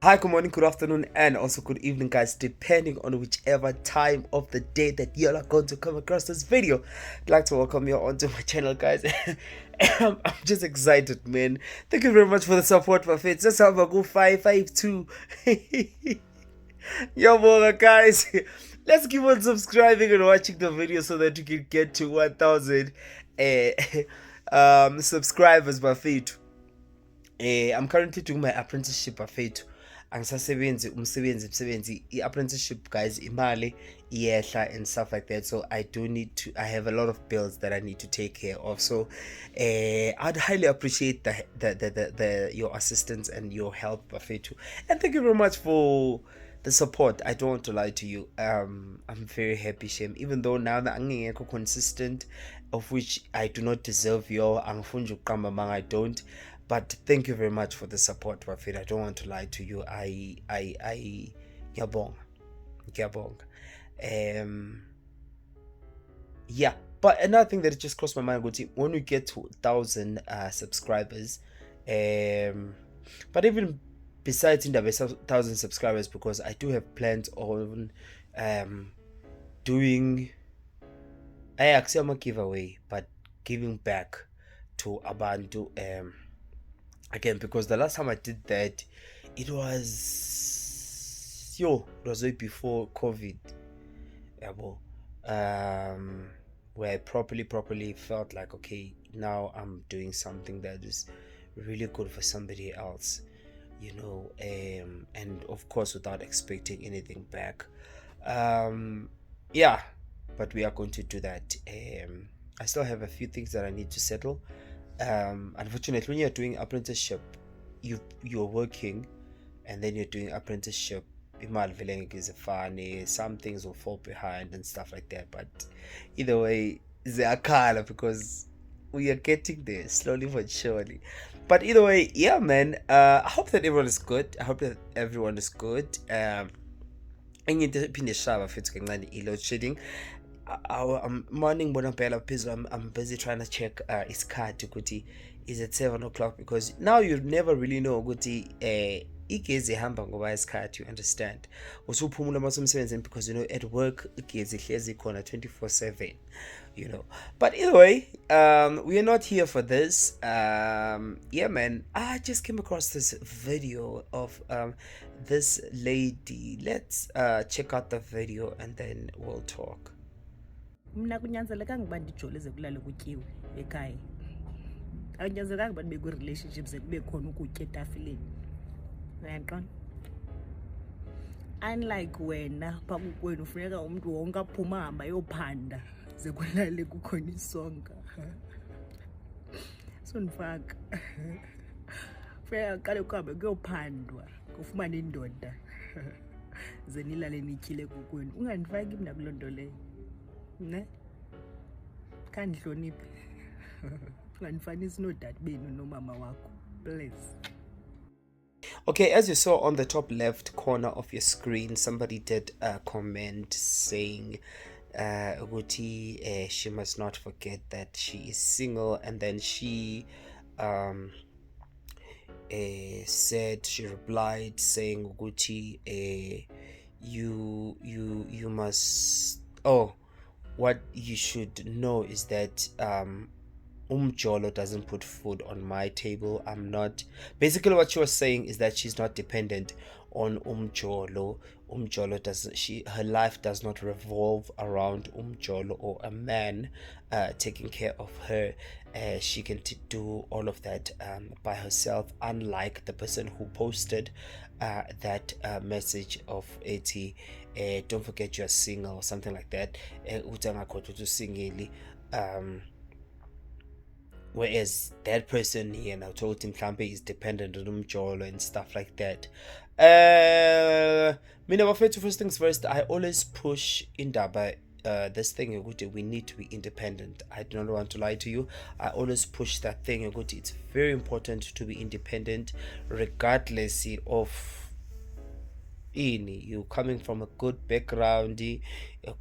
Hi, good morning, good afternoon, and also good evening, guys, depending on whichever time of the day that you are going to come across this video. I'd like to welcome you onto my channel, guys. I'm just excited, man. Thank you very much for the support, my friends. Let's have a go 552. Yo, boy, guys. Let's keep on subscribing and watching the video so that you can get to 1,000 subscribers, my friends. I'm currently doing my apprenticeship bafethu angisasebenzi umsebenzi i-apprenticeship, guys, imali iyehla and stuff like that, so I have a lot of bills that I need to take care of. So I'd highly appreciate the your assistance and your help bafethu, and thank you very much for the support. I don't want to lie to you. I'm very happy, Shem, even though now that I'm consistent, of which I do not deserve your I don't. But thank you very much for the support, Wafid. I don't want to lie to you. I Ngiyabonga. Yeah. But another thing that just crossed my mind, when we get to 1,000 subscribers, but even besides in the 1,000 subscribers, because I do have plans on doing a giveaway, but giving back to abantu again, because the last time I did that, it was way before COVID, where I properly felt like, okay, now I'm doing something that is really good for somebody else, and of course without expecting anything back. Yeah, but we are going to do that. I still have a few things that I need to settle. Unfortunately, when you're doing apprenticeship, you're working and then you're doing apprenticeship, some things will fall behind and stuff like that. But either way, they are color because we are getting there slowly but surely. But either way, yeah, man. I hope that everyone is good. Enye into ephinde shaba futhi kancane i-load shedding. Morning bona phela phezulu, I'm busy trying to check isikhathi ukuthi is at 7 o'clock, because now you never really know ukuthi igezi ihamba ngoba isikhathi, you understand. Usuphumula masemsebenzini, because at work igezi ihlezi khona 24/7, but either way, we are not here for this. Yeah, man, I just came across this video of this lady. Let's check out the video and then we'll talk. Mna kunyanzelekanga uba ndijoleze kulale kutyiwe ekhaya. Akunyanzelekanga uba ndibe kwi-relationships kube khona ukutya etafileni. Uyaqonda? Unlike wena phaa kokwenu ufuneka umntu wonke aphuma ahamba ayophanda ze kulale kukhona isonka. Sondifaka. Funeka aqale kuhambe kuyophandwa kufumane indoda ze nilale nityile kokwenu. Ungandifaki mna kuloo nto leyo. Ne? Kandihloniphe. Ungandifanisi noodade benu nomama wakho. Please. Okay, as you saw on the top left corner of your screen, somebody did a comment saying Uguti, she must not forget that she is single, and then she said, she replied saying Uguti, you must, what you should know is that Umjolo doesn't put food on my table. I'm not. Basically, what she was saying is that she's not dependent on Umjolo. Umjolo doesn't. Her life does not revolve around Umjolo or a man taking care of her. She can do all of that by herself. Unlike the person who posted that message of 80. Don't forget you're single or something like that. Whereas that person told him Mhlambe is dependent on Umjolo and stuff like that. Mina first things first, I always push indaba this thing we need to be independent. I do not want to lie to you. I always push that thing. It's very important to be independent regardless of you coming from a good background, a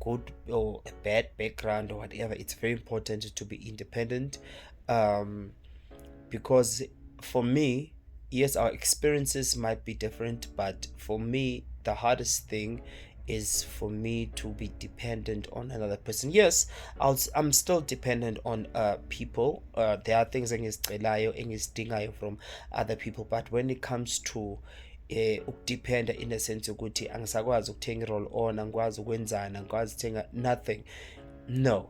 good or a bad background or whatever. It's very important to be independent, because for me, yes, our experiences might be different, but for me, the hardest thing is for me to be dependent on another person. Yes, I'm still dependent on people. There are things engizidingayo from other people, but when it comes to ukudependa in the sense ukuthi angisakwazi ukuthenga i-roll on, angikwazi ukwenzana, angikwazi ukuthenga nothing. No,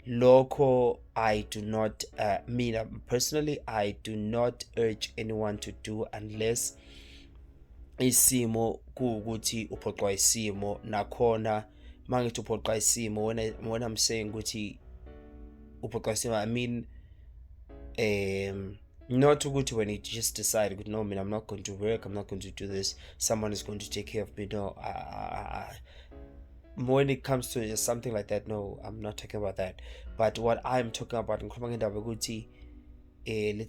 Loco, I do not, personally, I do not urge anyone to do unless isimo kuwukuthi uphoqwa isimo. Nakhona mangithi uphoqwa isimo, when I'm saying ukuthi uphoqwa isimo, I mean not ukuthi when you just decide, no, man, I'm not going to work, I'm not going to do this, someone is going to take care of me. No, when it comes to something like that, no, I'm not talking about that. But what I'm talking about, let's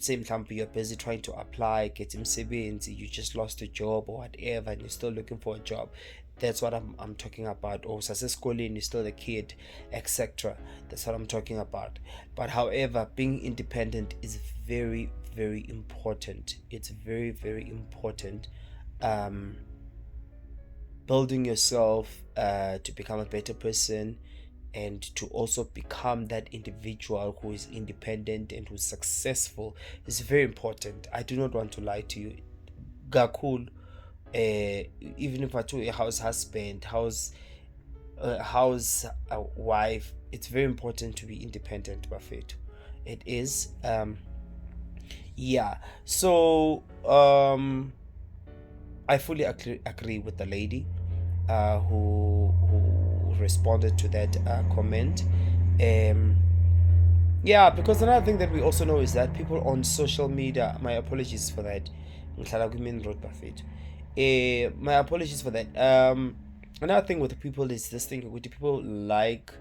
say you're busy trying to apply, get savings, you just lost a job or whatever, and you're still looking for a job. That's what I'm talking about. Or success schooling, you're still a kid, etc. That's what I'm talking about. But however, being independent is very, very important. It's very, very important. Building yourself to become a better person, and to also become that individual who is independent and who's successful is very important. I do not want to lie to you. Gakul, even if I told a house husband, house wife, it's very important to be independent, Buffett. It is. Yeah. So I fully agree with the lady who responded to that comment. Yeah, because another thing that we also know is that people on social media, my apologies for that, my apologies for that. Another thing with people is this thing with people like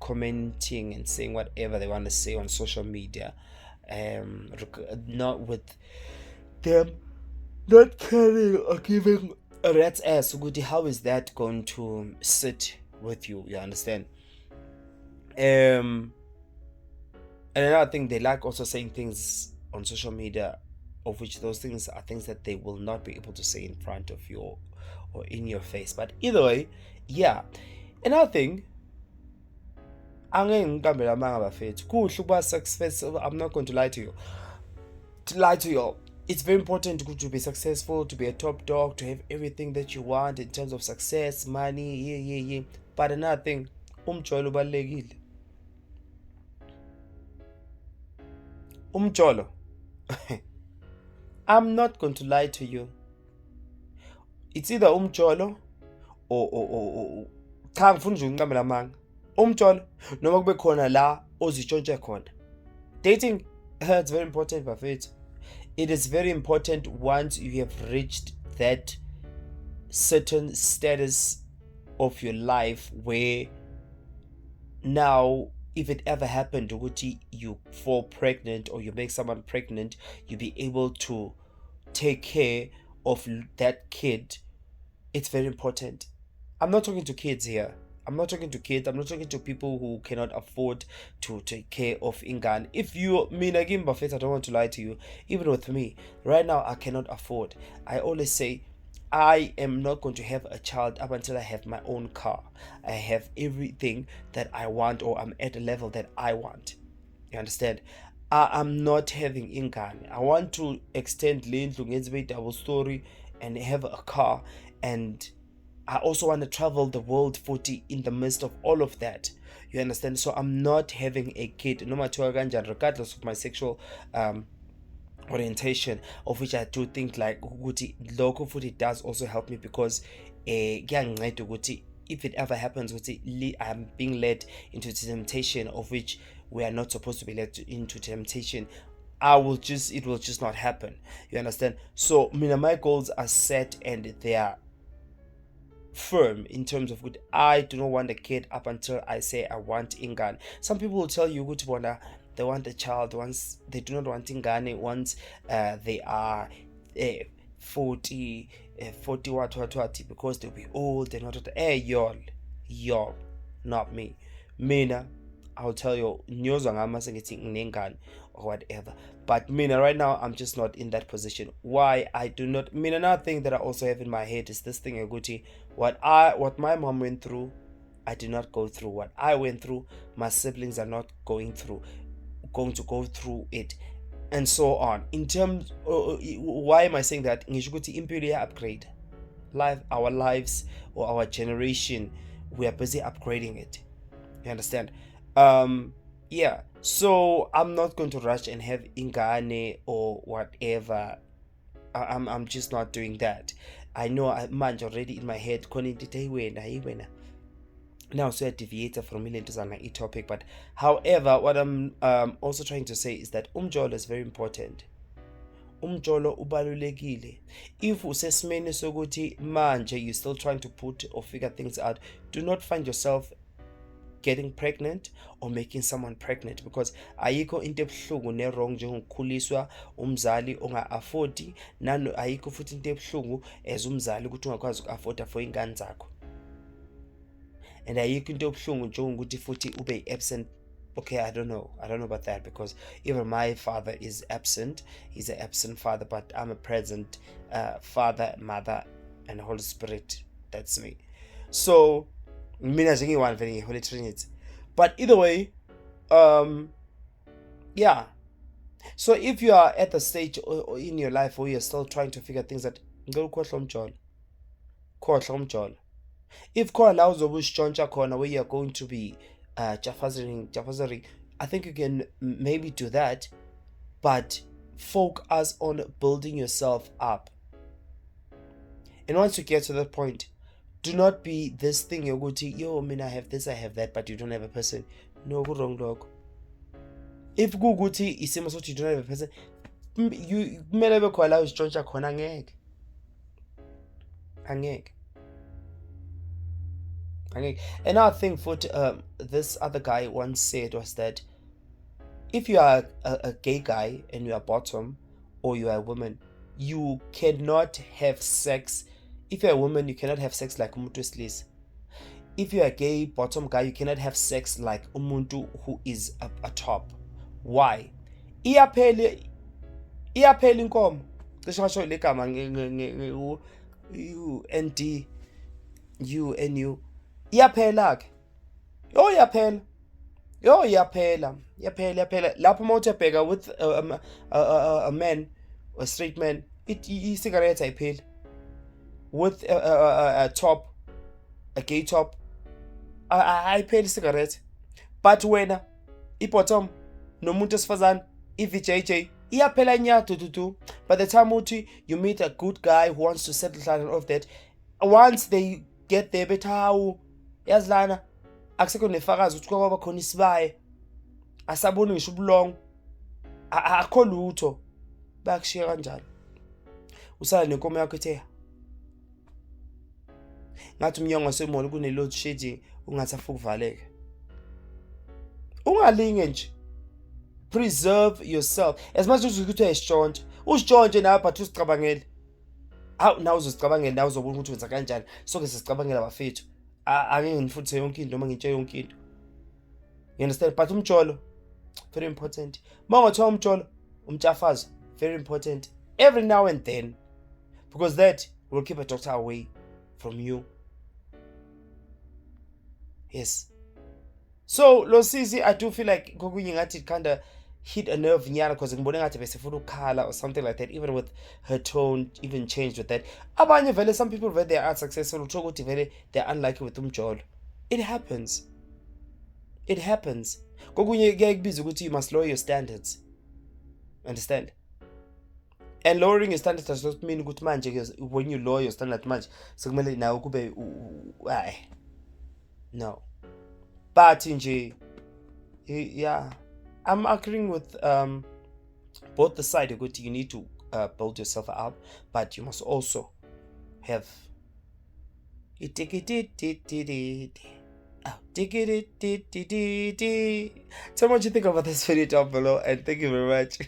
commenting and saying whatever they want to say on social media, not with them not caring or giving a rat's ass. How is that going to sit with you? You understand? And another thing, they like also saying things on social media, of which those things are things that they will not be able to say in front of you or in your face. But either way, yeah. Another thing, I'm not going to lie to you. It's very important to be successful, to be a top dog, to have everything that you want in terms of success, money, yeah. But another thing, umjolo ubalulekile. Umjolo. I'm not going to lie to you. It's either umjolo or cha ngifuna nje unqamela amanga. Umjolo noma kube khona la ozitshontshe khona. Dating, it's very important, Buffett. It is very important once you have reached that certain status of your life where now, if it ever happened, you fall pregnant or you make someone pregnant, you be able to take care of that kid. It's very important. I'm not talking to kids here. I'm not talking to people who cannot afford to take care of ingane. If you mean again, Buffett, I don't want to lie to you. Even with me, right now, I cannot afford. I always say, I am not going to have a child up until I have my own car. I have everything that I want, or I'm at a level that I want. You understand? I'm not having ingane. I want to extend Lindlu, double story, and have a car, and I also want to travel the world 40 in the midst of all of that. You understand? So I'm not having a kid, no matter regardless of my sexual orientation, of which I do think like local food, it does also help me, because if it ever happens, I'm being led into temptation, of which we are not supposed to be led into temptation, it will just not happen. You understand? So my goals are set and they are firm in terms of good. I do not want a kid up until I say I want ingane. Some people will tell you they want a child once they do not want ingane once they are 40 what, because they'll be old and what. Hey, y'all, not me. Mina, I'll tell you, nyozwa ngama sengithi nginengane or whatever. But mina right now, I'm just not in that position. Why I do not, mina, another thing that I also have in my head is this thing, Aguti, what my mom went through, I did not go through. What I went through, my siblings are not going to go through it, and so on. In terms, why am I saying that? Ngisho ukuthi impilo upgrade our lives, or our generation, we are busy upgrading it. You understand? Yeah. So I'm not going to rush and have ingane or whatever. I'm just not doing that. I know I'm already in my head. Now, so I deviated from million to a topic, but however, what I'm also trying to say is that umjolo is very important. Umjolo ubalulekile. If usesimeni sokuthi manje you're still trying to put or figure things out, do not find yourself getting pregnant or making someone pregnant, because ayikho into ebuhlungu ne-wrong njengokukhuliswa umzali onga-afford, nano ayikho futhi into ebuhlungu as umzali ukuthi ungakwazi uku-afforda for ingane zakho, and ayikho into ebuhlungu njengokuthi futhi ube absent. Okay, I don't know about that, because even my father is absent. He's an absent father, but I'm a present father, mother, and Holy Spirit. That's me. So mina one very Holy Trinity. But either way, yeah. So if you are at the stage or in your life where you're still trying to figure things out, go khohlwa umjolo. If khona la uzobusitshontsha khona where you're going to be jafazering, I think you can maybe do that, but focus on building yourself up. And once you get to that point, do not be this thing you're going to, yo, I mean, I have this, I have that, but you don't have a person. No, go wrong, dog. If guguti isimo sokuthi you don't have a person, you kumele bekho la uzitshontsha khona angeke. Another thing for this other guy once said was that if you are a gay guy and you are bottom, or you are a woman, you cannot have sex. If you're a woman, you cannot have sex like umuntu wesilisa. If you're a gay bottom guy, you cannot have sex like umuntu who is a top. Why? Iyaphela inkomo. Cishe ngasho le gama you and D, you and you. Iyaphela ke. Iyaphela. Lapho mawuthi bheka with a man, a straight man, cigarette ayipheli. With a top, a gay top, ayipheli cigarette. But wena ibottom nomuntu esifazane, VJJ, iyaphela nya tututu. By the time you meet a good guy who wants to settle down and all of that, once they get there, better how yazilana akusekho nefakazi ukuthi kwaba khona isibaye, asaboni ngisho ubulong, akho lutho, bayakushiya kanjalo. Usala nenkomo yakho ethe ngathi umnyongo wasemola kune load shedding, ungathi afukuvaleka. Ungalinge nje. Preserve yourself as much as ukuthi uyashontsha. Usishontshe nawe but usicabangele. Hawu nawe uzicabangela, nawe uzobona ukuthi wenza kanjani. Sonke sisicabangela bafethu. Angeke ngifuthe yonke into noma ngitshe yonke into. You understand? But umjolo very important. Mangathiwa umjolo, umtyafazo very important. Every now and then, because that will keep a doctor away from you. Yes. So Losisi, I do feel like kokunye ngathi it kind of hit a nerve nyana, because ngibone ngathi besefuna ukukhala or something like that. Even with her tone, even changed with that. Abanye vele, some people vele they are successful, uthola ukuthi vele they're unlucky with umjolo. It happens. Kokunye kuyaye kubiza ukuthi you must lower your standards. Understand? And lowering your standards does not mean ukuthi manje when you lower your standards manje sekumele nawe kube no. But nje, yeah, I'm agreeing with both the side. You need to build yourself up, but you must also have tell me what you think about this video down below, and thank you very much.